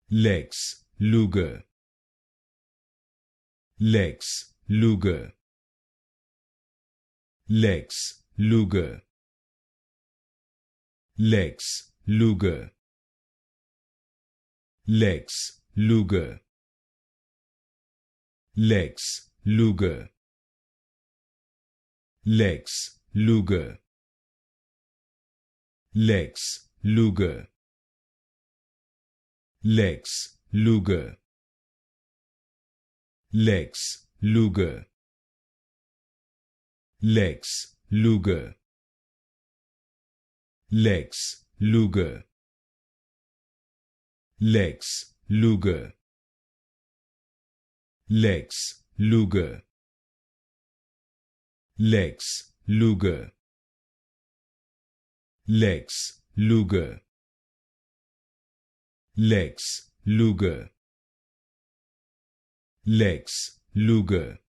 Lex Luger, Lex Luger, Lex Luger, Lex Luger, Lex Luger, Lex Luger, Lex Luger, Lex Luger, Lex Luger, Lex Luger, Lex Luger, Lex Luger, Lex Luger, Lex Luger, Lex Luger, Lex Luger, Lex Luger, Lex Luger,